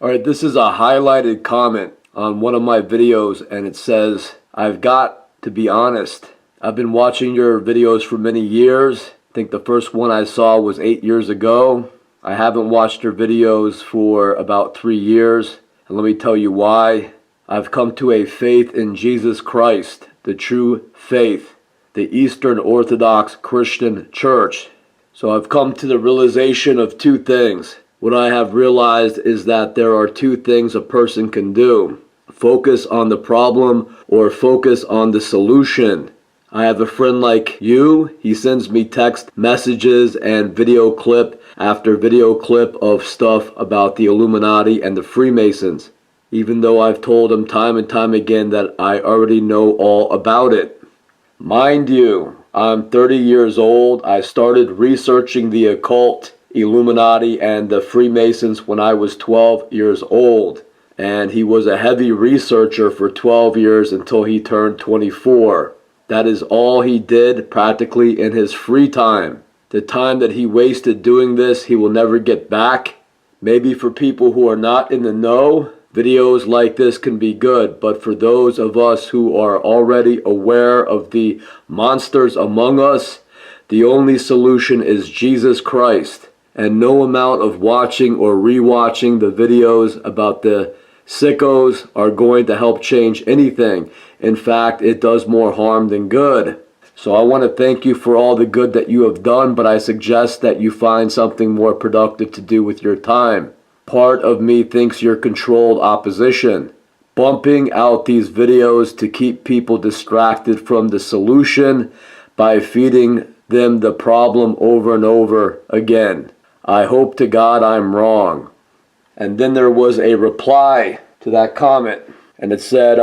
Alright, this is a highlighted comment on one of my videos, and it says, I've got to be honest. I've been watching your videos for many years. I think the first one I saw was 8 years ago. I haven't watched your videos for about 3 years, and let me tell you why. I've come to a faith in Jesus Christ, the true faith, the Eastern Orthodox Christian Church. So I've come to the realization of two things. What I have realized is that there are two things a person can do: focus on the problem or focus on the solution. I have a friend like you. He sends me text messages and video clip after video clip of stuff about the Illuminati and the Freemasons, even though I've told him time and time again that I already know all about it. Mind you, I'm 30 years old. I started researching the occult, Illuminati, and the Freemasons when I was 12 years old. And he was a heavy researcher for 12 years until he turned 24. That is all he did practically in his free time. The time that he wasted doing this, he will never get back. Maybe for people who are not in the know, videos like this can be good, but for those of us who are already aware of the monsters among us, the only solution is Jesus Christ. And no amount of watching or rewatching the videos about the sickos are going to help change anything. In fact, it does more harm than good. So I want to thank you for all the good that you have done, but I suggest that you find something more productive to do with your time. Part of me thinks you're controlled opposition, bumping out these videos to keep people distracted from the solution by feeding them the problem over and over again. I hope to God I'm wrong. And then there was a reply to that comment, and it said,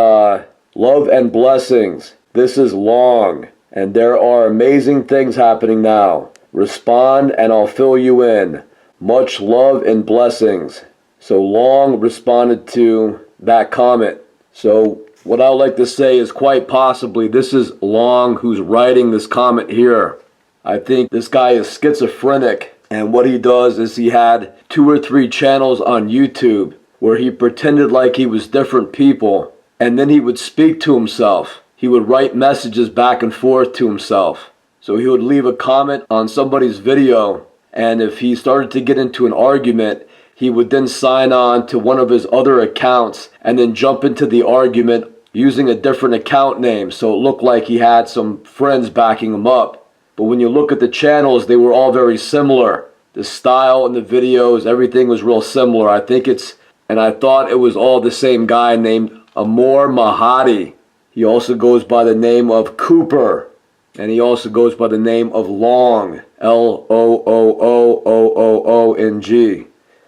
love and blessings. This is Long, and there are amazing things happening now. Respond and I'll fill you in. Much love and blessings. So Long responded to that comment. So what I would like to say is quite possibly this is Long who's writing this comment here. I think this guy is schizophrenic. And what he does is he had 2 or 3 channels on YouTube where he pretended like he was different people, and then he would speak to himself. He would write messages back and forth to himself. So he would leave a comment on somebody's video, and if he started to get into an argument, he would then sign on to one of his other accounts and then jump into the argument using a different account name, so it looked like he had some friends backing him up. But when you look at the channels, they were all very similar. The style and the videos, everything was real similar. I thought it was all the same guy named Amor Mahadi. He also goes by the name of Cooper. And he also goes by the name of Long, Loooong.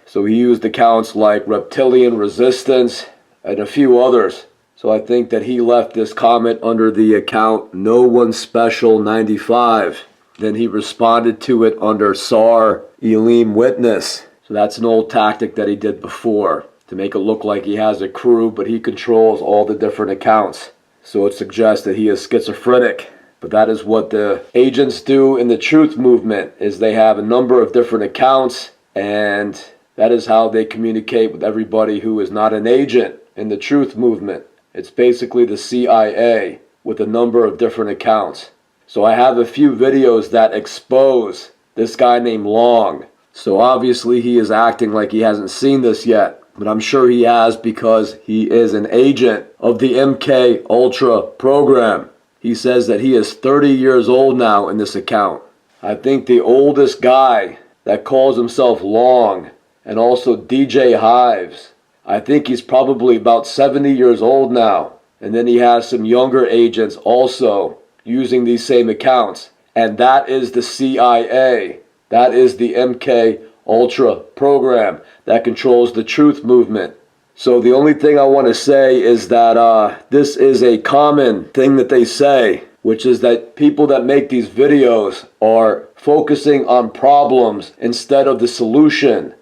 So he used accounts like Reptilian Resistance and a few others. So I think that he left this comment under the account No One Special 95. Then he responded to it under Sar Elim Witness. So that's an old tactic that he did before to make it look like he has a crew, but he controls all the different accounts. So it suggests that he is schizophrenic. But that is what the agents do in the truth movement, is they have a number of different accounts, and that is how they communicate with everybody who is not an agent in the truth movement. It's basically the CIA with a number of different accounts. So I have a few videos that expose this guy named Long. So obviously he is acting like he hasn't seen this yet, but I'm sure he has because he is an agent of the MK Ultra program. He says that he is 30 years old now in this account. I think the oldest guy that calls himself Long, and also DJ Hives, I think he's probably about 70 years old now. And then he has some younger agents also using these same accounts. And that is the CIA. That is the MK Ultra program that controls the truth movement. So the only thing I want to say is that this is a common thing that they say, which is that people that make these videos are focusing on problems instead of the solution.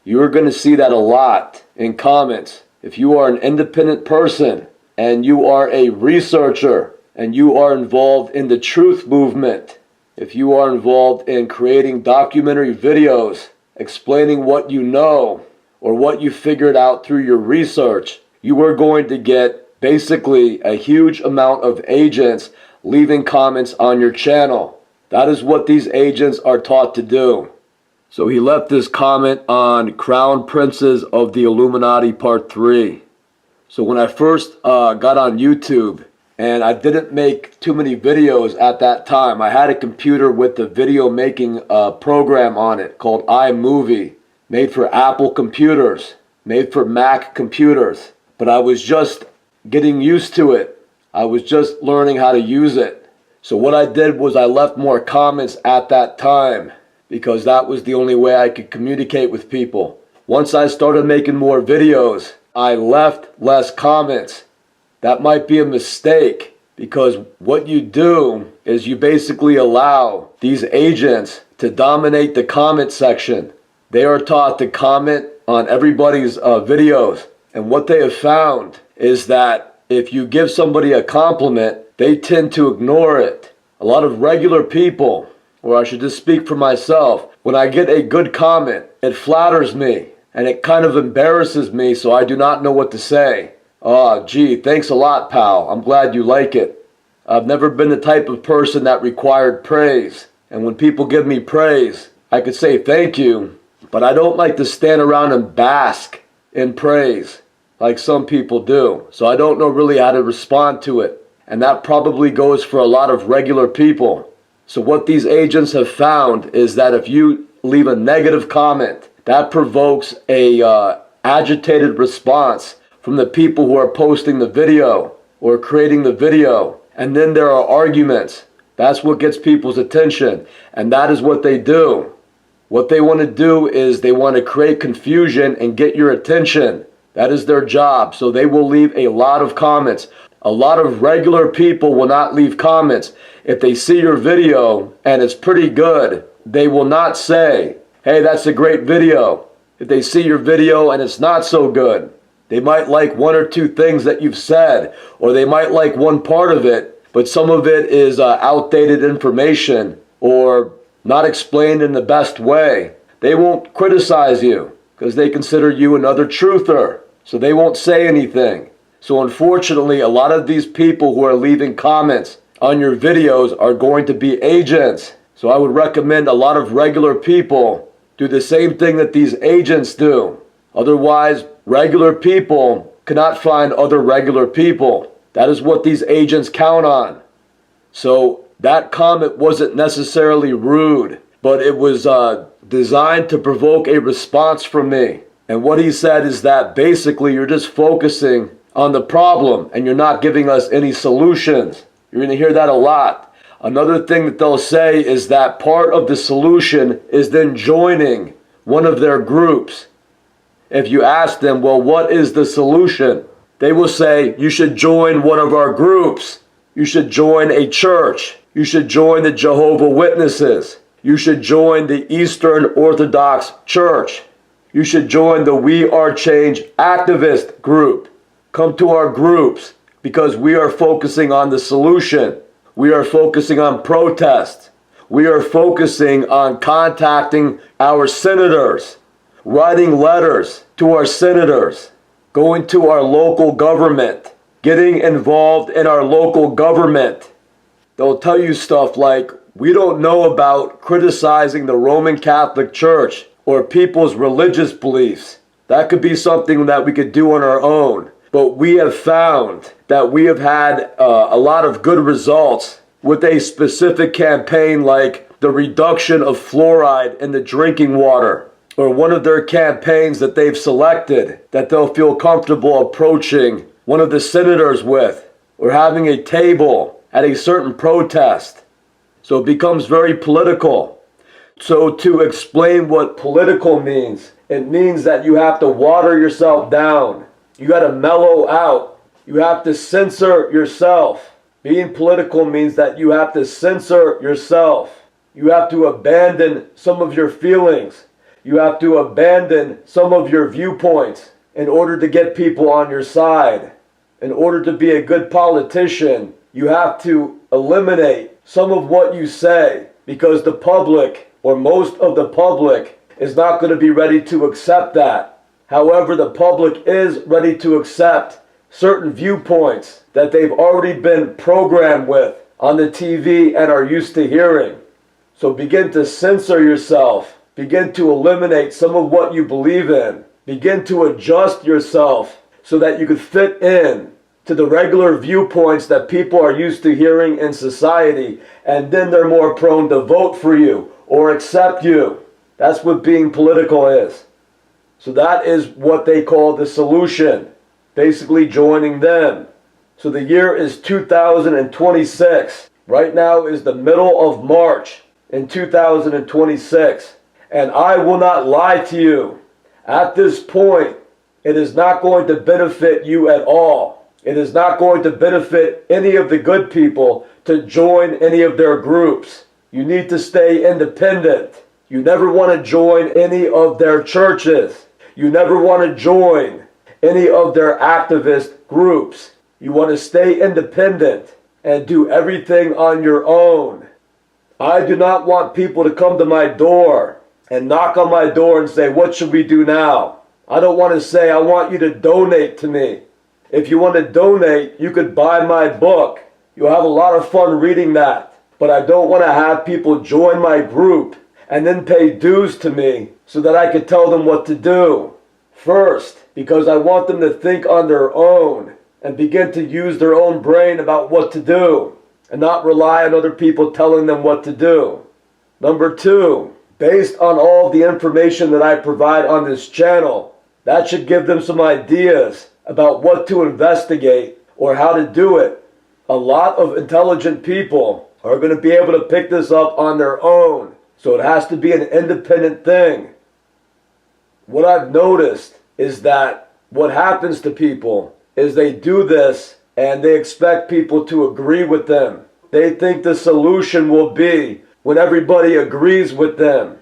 You're going to see that a lot in comments. If you are an independent person and you are a researcher and you are involved in the truth movement, if you are involved in creating documentary videos explaining what you know, or what you figured out through your research, you are going to get basically a huge amount of agents leaving comments on your channel. That is what these agents are taught to do. So he left this comment on Crown Princes of the Illuminati Part 3. So when I first got on YouTube, and I didn't make too many videos at that time, I had a computer with the video making program on it called iMovie, made for Apple computers, made for Mac computers. But I was just getting used to it. I was just learning how to use it. So what I did was I left more comments at that time because that was the only way I could communicate with people. Once I started making more videos, I left less comments. That might be a mistake because what you do is you basically allow these agents to dominate the comment section. They are taught to comment on everybody's videos. And what they have found is that if you give somebody a compliment, they tend to ignore it. A lot of regular people, or I should just speak for myself, when I get a good comment, it flatters me and it kind of embarrasses me, so I do not know what to say. Oh, gee, thanks a lot, pal. I'm glad you like it. I've never been the type of person that required praise. And when people give me praise, I could say thank you, but I don't like to stand around and bask in praise like some people do. So I don't know really how to respond to it. And that probably goes for a lot of regular people. So what these agents have found is that if you leave a negative comment, that provokes a agitated response from the people who are posting the video or creating the video. And then there are arguments. That's what gets people's attention. And that is what they do. What they want to do is they want to create confusion and get your attention. That is their job. So they will leave a lot of comments. A lot of regular people will not leave comments. If they see your video and it's pretty good, they will not say, hey, that's a great video. If they see your video and it's not so good, they might like one or two things that you've said, or they might like one part of it, but some of it is outdated information or not explained in the best way. They won't criticize you because they consider you another truther, so they won't say anything. So unfortunately, a lot of these people who are leaving comments on your videos are going to be agents. So I would recommend a lot of regular people do the same thing that these agents do. Otherwise, regular people cannot find other regular people. That is what these agents count on. So that comment wasn't necessarily rude, but it was designed to provoke a response from me. And what he said is that basically you're just focusing on the problem and you're not giving us any solutions. You're going to hear that a lot. Another thing that they'll say is that part of the solution is then joining one of their groups. If you ask them, well, what is the solution? They will say, you should join one of our groups. You should join a church. You should join the Jehovah's Witnesses. You should join the Eastern Orthodox Church. You should join the We Are Change activist group. Come to our groups because we are focusing on the solution. We are focusing on protest. We are focusing on contacting our senators, writing letters to our senators, going to our local government, getting involved in our local government. They'll tell you stuff like, we don't know about criticizing the Roman Catholic Church or people's religious beliefs. That could be something that we could do on our own. But we have found that we have had a lot of good results with a specific campaign like the reduction of fluoride in the drinking water, or one of their campaigns that they've selected that they'll feel comfortable approaching one of the senators with, or having a table at a certain protest. So it becomes very political. So to explain what political means, it means that you have to water yourself down. You got to mellow out. You have to censor yourself. Being political means that you have to censor yourself. You have to abandon some of your feelings. You have to abandon some of your viewpoints in order to get people on your side. In order to be a good politician, you have to eliminate some of what you say because the public, or most of the public, is not going to be ready to accept that. However, the public is ready to accept certain viewpoints that they've already been programmed with on the TV and are used to hearing. So begin to censor yourself. Begin to eliminate some of what you believe in. Begin to adjust yourself so that you could fit in to the regular viewpoints that people are used to hearing in society, and then they're more prone to vote for you or accept you. That's what being political is. So that is what they call the solution. Basically joining them. So the year is 2026. Right now is the middle of March in 2026. And I will not lie to you. At this point, it is not going to benefit you at all. It is not going to benefit any of the good people to join any of their groups. You need to stay independent. You never want to join any of their churches. You never want to join any of their activist groups. You want to stay independent and do everything on your own. I do not want people to come to my door and knock on my door and say, what should we do now? I don't want to say, I want you to donate to me. If you want to donate, you could buy my book. You'll have a lot of fun reading that. But I don't want to have people join my group and then pay dues to me so that I could tell them what to do. First, because I want them to think on their own and begin to use their own brain about what to do and not rely on other people telling them what to do. Number two, based on all the information that I provide on this channel, that should give them some ideas about what to investigate or how to do it. A lot of intelligent people are going to be able to pick this up on their own. So it has to be an independent thing. What I've noticed is that what happens to people is they do this and they expect people to agree with them. They think the solution will be when everybody agrees with them.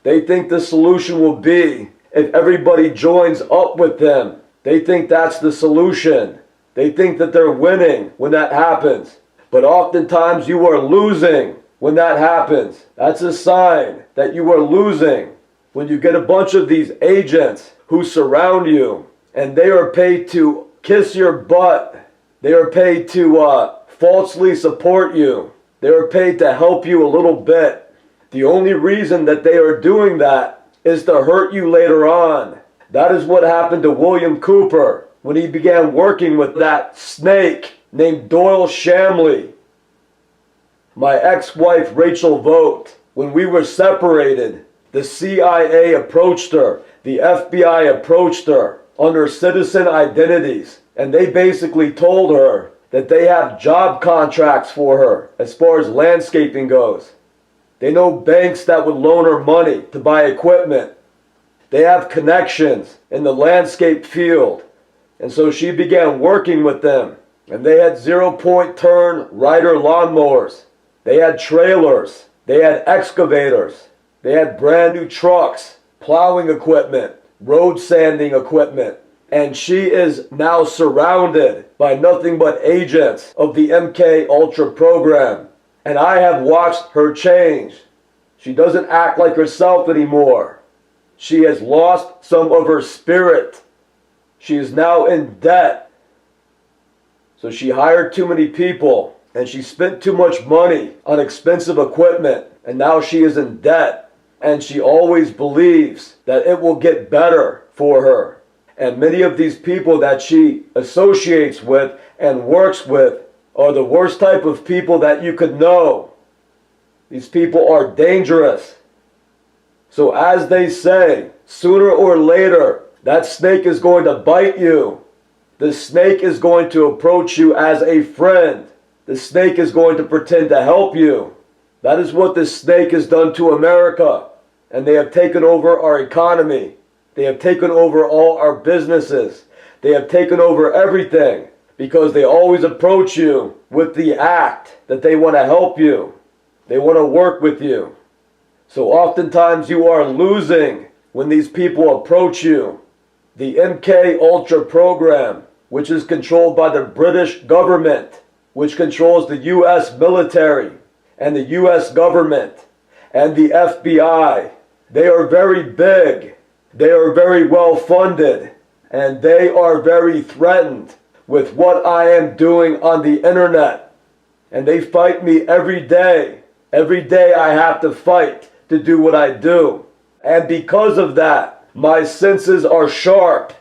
They think the solution will be if everybody joins up with them. They think that's the solution. They think that they're winning when that happens. But oftentimes you are losing when that happens. That's a sign that you are losing. When you get a bunch of these agents who surround you and they are paid to kiss your butt. They are paid to falsely support you. They are paid to help you a little bit. The only reason that they are doing that is to hurt you later on. That is what happened to William Cooper when he began working with that snake named Doyle Shamley. My ex-wife Rachel Vogt, when we were separated, the CIA approached her, the FBI approached her under citizen identities, and they basically told her that they have job contracts for her as far as landscaping goes. They know banks that would loan her money to buy equipment. They have connections in the landscape field. And so she began working with them. And they had 0-point turn rider lawnmowers. They had trailers. They had excavators. They had brand new trucks, plowing equipment, road sanding equipment. And she is now surrounded by nothing but agents of the MK Ultra program. And I have watched her change. She doesn't act like herself anymore. She has lost some of her spirit. She is now in debt. So she hired too many people and she spent too much money on expensive equipment, and now she is in debt. And she always believes that it will get better for her. And many of these people that she associates with and works with are the worst type of people that you could know. These people are dangerous. So as they say, sooner or later, that snake is going to bite you. The snake is going to approach you as a friend. The snake is going to pretend to help you. That is what the snake has done to America. And they have taken over our economy. They have taken over all our businesses. They have taken over everything because they always approach you with the act that they want to help you. They want to work with you. So oftentimes you are losing when these people approach you. The MK Ultra program, which is controlled by the British government, which controls the US military and the US government and the FBI. They are very big They are very well funded, and they are very threatened with what I am doing on the internet. And they fight me every day. Every day I have to fight to do what I do. And because of that, my senses are sharp.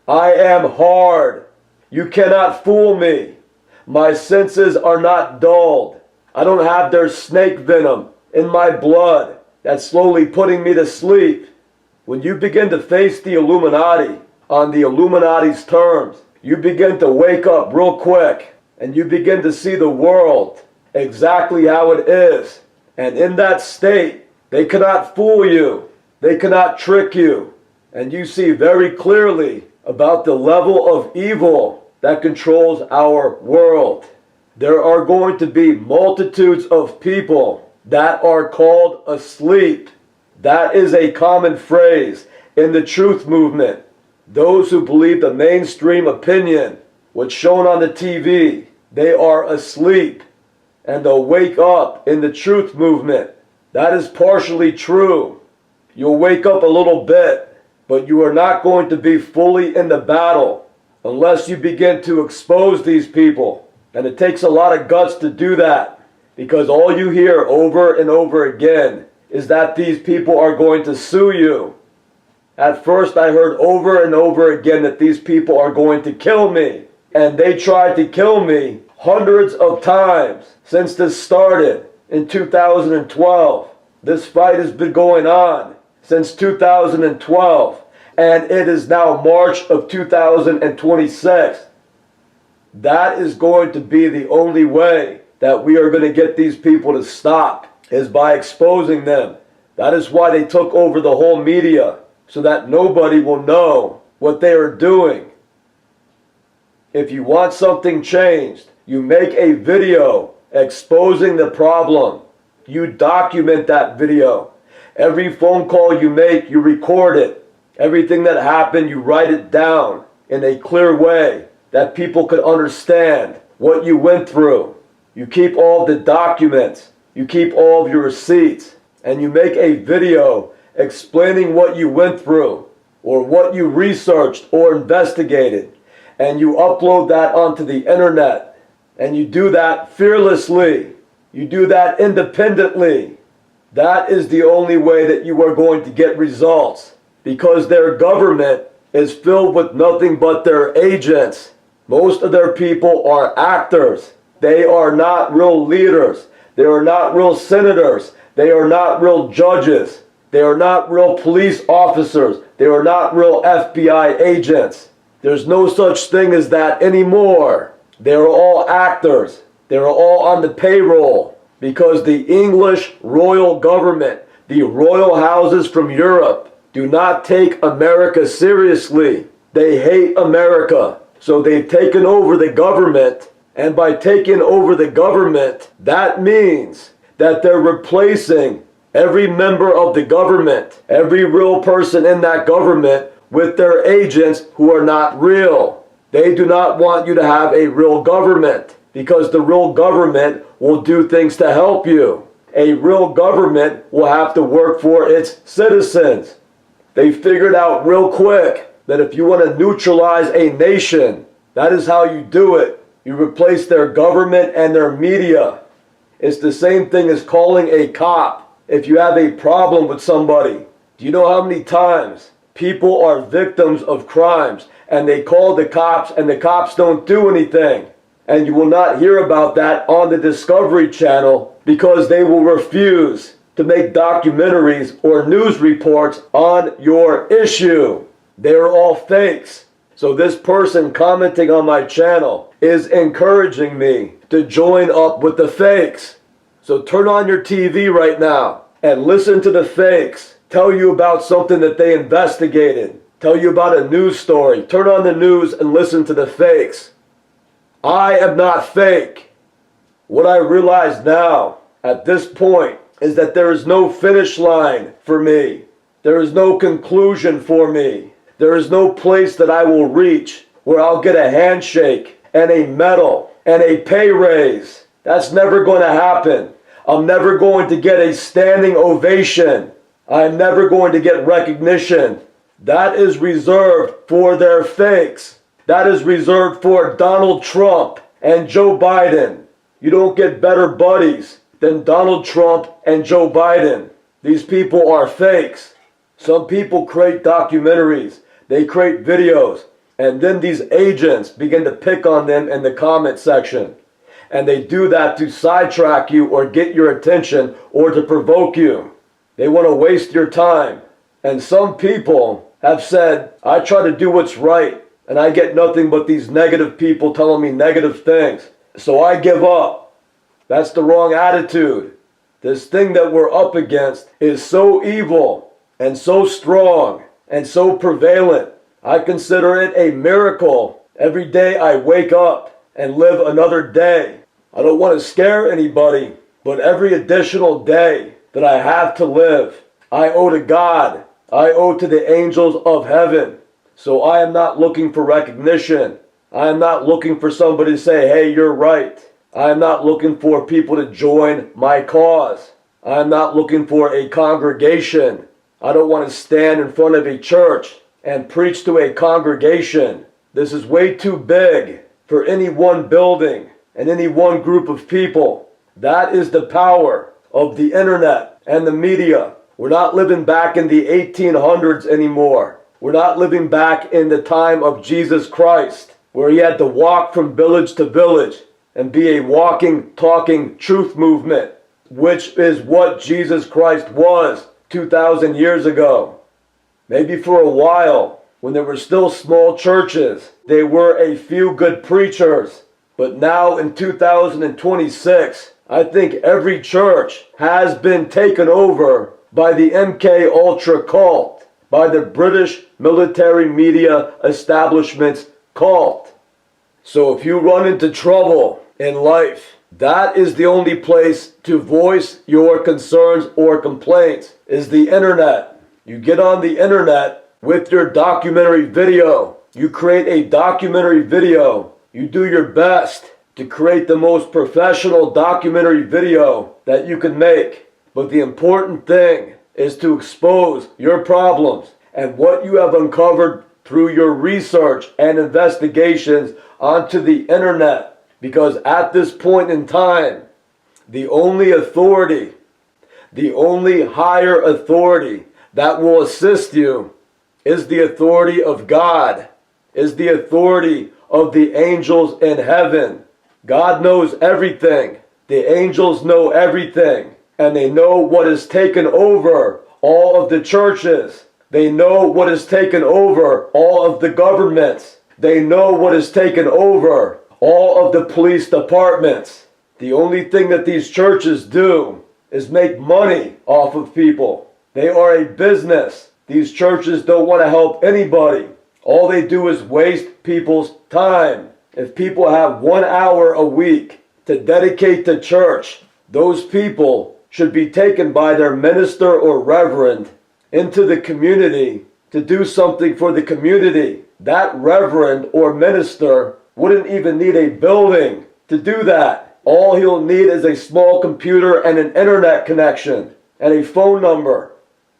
I am hard. You cannot fool me. My senses are not dulled. I don't have their snake venom in my blood that's slowly putting me to sleep. When you begin to face the Illuminati on the Illuminati's terms, you begin to wake up real quick and you begin to see the world exactly how it is. And in that state, they cannot fool you. They cannot trick you. And you see very clearly about the level of evil that controls our world. There are going to be multitudes of people that are called asleep. That is a common phrase in the truth movement. Those who believe the mainstream opinion, what's shown on the TV, they are asleep. And they'll wake up in the truth movement. That is partially true. You'll wake up a little bit, but you are not going to be fully in the battle unless you begin to expose these people. And it takes a lot of guts to do that, because all you hear over and over again is that these people are going to sue you. At first I heard over and over again that these people are going to kill me. And they tried to kill me hundreds of times since this started in 2012. This fight has been going on since 2012. And it is now March of 2026. That is going to be the only way that we are going to get these people to stop, is by exposing them. That is why they took over the whole media, so that nobody will know what they are doing. If you want something changed, you make a video exposing the problem. You document that video. Every phone call you make, you record it. Everything that happened, you write it down in a clear way that people could understand what you went through. You keep all the documents. You keep all of your receipts. And you make a video explaining what you went through or what you researched or investigated. And you upload that onto the internet. And you do that fearlessly. You do that independently. That is the only way that you are going to get results. Because their government is filled with nothing but their agents. Most of their people are actors. They are not real leaders. They are not real senators. They are not real judges. They are not real police officers. They are not real FBI agents. There's no such thing as that anymore. They are all actors. They are all on the payroll because the English royal government, the royal houses from Europe, do not take America seriously. They hate America. So they've taken over the government. And by taking over the government, that means that they're replacing every member of the government, every real person in that government, with their agents who are not real. They do not want you to have a real government because the real government will do things to help you. A real government will have to work for its citizens. They figured out real quick that if you want to neutralize a nation, that is how you do it. You replace their government and their media. It's the same thing as calling a cop if you have a problem with somebody. Do you know how many times people are victims of crimes and they call the cops and the cops don't do anything? And you will not hear about that on the Discovery Channel because they will refuse to make documentaries or news reports on your issue. They are all fakes. So this person commenting on my channel is encouraging me to join up with the fakes. So turn on your TV right now and listen to the fakes tell you about something that they investigated, tell you about a news story. Turn on the news and listen to the fakes. I am not fake. What I realize now at this point is that there is no finish line for me. There is no conclusion for me. There is no place that I will reach where I'll get a handshake and a medal and a pay raise. That's never going to happen. I'm never going to get a standing ovation. I'm never going to get recognition That is reserved for their fakes. That is reserved for Donald Trump and Joe Biden. You don't get better buddies than Donald Trump and Joe Biden. These people are fakes. Some people create documentaries, they create videos, and then these agents begin to pick on them in the comment section. And they do that to sidetrack you or get your attention or to provoke you. They want to waste your time. And some people have said, I try to do what's right, and I get nothing but these negative people telling me negative things. So I give up. That's the wrong attitude. This thing that we're up against is so evil and so strong and so prevalent. I consider it a miracle every day I wake up and live another day. I don't want to scare anybody, but every additional day that I have to live, I owe to God. I owe to the angels of heaven. So I am not looking for recognition. I am not looking for somebody to say, hey, you're right. I am not looking for people to join my cause. I am not looking for a congregation. I don't want to stand in front of a church and preach to a congregation. This is way too big for any one building and any one group of people. That is the power of the internet and the media. We're not living back in the 1800s anymore. We're not living back in the time of Jesus Christ, where he had to walk from village to village and be a walking, talking truth movement, which is what Jesus Christ was 2,000 years ago. Maybe for a while, when there were still small churches, there were a few good preachers. But now in 2026, I think every church has been taken over by the MK Ultra cult, by the British military media establishment's cult. So if you run into trouble in life, that is the only place to voice your concerns or complaints, is the internet. You get on the internet with your documentary video. You create a documentary video. You do your best to create the most professional documentary video that you can make. But the important thing is to expose your problems and what you have uncovered through your research and investigations onto the internet. Because at this point in time, the only authority, the only higher authority that will assist you is the authority of God, is the authority of the angels in heaven. God knows everything. The angels know everything. And they know what has taken over all of the churches. They know what has taken over all of the governments. They know what has taken over all of the police departments. The only thing that these churches do is make money off of people. They are a business. These churches don't want to help anybody. All they do is waste people's time. If people have 1 hour a week to dedicate to church, those people should be taken by their minister or reverend into the community to do something for the community. That reverend or minister wouldn't even need a building to do that. All he'll need is a small computer and an internet connection and a phone number.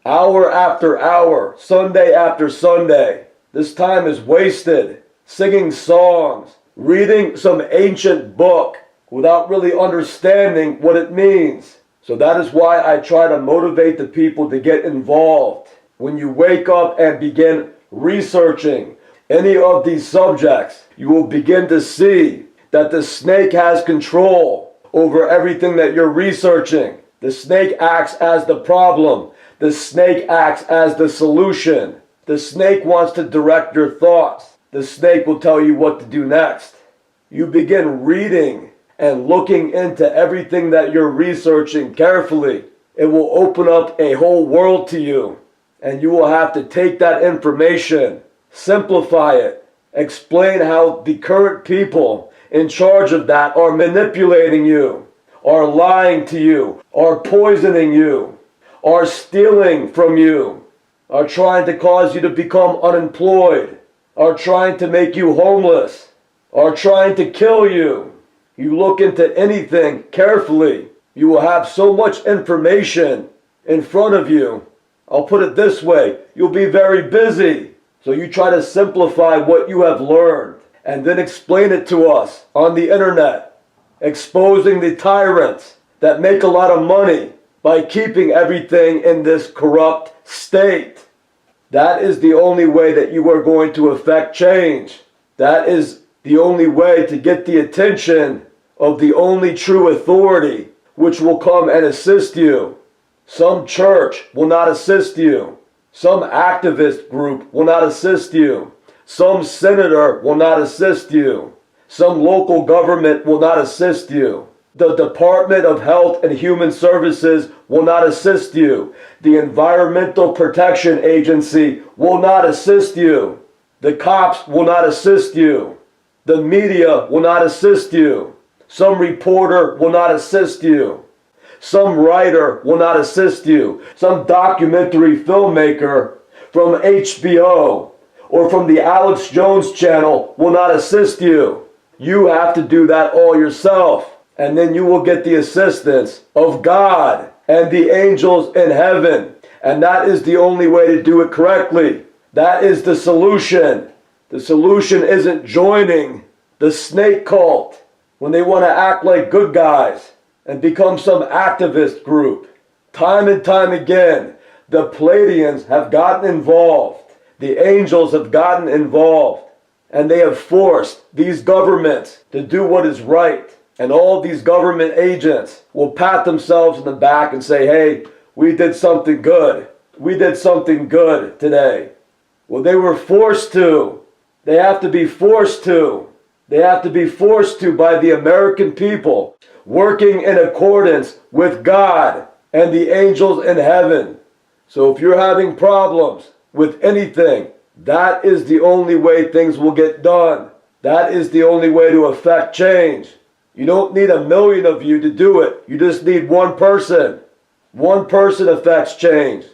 Hour after hour, Sunday after Sunday. This time is wasted singing songs, reading some ancient book without really understanding what it means. So that is why I try to motivate the people to get involved. When you wake up and begin researching any of these subjects, you will begin to see that the snake has control over everything that you're researching. The snake acts as the problem. The snake acts as the solution. The snake wants to direct your thoughts. The snake will tell you what to do next. You begin reading and looking into everything that you're researching carefully. It will open up a whole world to you. And you will have to take that information, simplify it, explain how the current people in charge of that are manipulating you, are lying to you, are poisoning you, are stealing from you, are trying to cause you to become unemployed, are trying to make you homeless, are trying to kill you. You look into anything carefully, you will have so much information in front of you I'll put it this way, you'll be very busy. So you try to simplify what you have learned and then explain it to us on the internet, exposing the tyrants that make a lot of money by keeping everything in this corrupt state. That is the only way that you are going to affect change. That is the only way to get the attention of the only true authority, which will come and assist you. Some church will not assist you. Some activist group will not assist you. Some senator will not assist you. Some local government will not assist you. The Department of Health and Human Services will not assist you. The Environmental Protection Agency will not assist you. The cops will not assist you. The media will not assist you. Some reporter will not assist you. Some writer will not assist you. Some documentary filmmaker from HBO or from the Alex Jones channel will not assist you. You have to do that all yourself. And then you will get the assistance of God and the angels in heaven. And that is the only way to do it correctly. That is the solution. The solution isn't joining the snake cult when they want to act like good guys and become some activist group. Time and time again, the Pleiadians have gotten involved. The angels have gotten involved. And they have forced these governments to do what is right. And all these government agents will pat themselves in the back and say, hey, we did something good. We did something good today. Well, they were forced to. They have to be forced to. They have to be forced to by the American people, working in accordance with God and the angels in heaven. So if you're having problems with anything, that is the only way things will get done. That is the only way to affect change. You don't need a million of you to do it. You just need one person. One person affects change.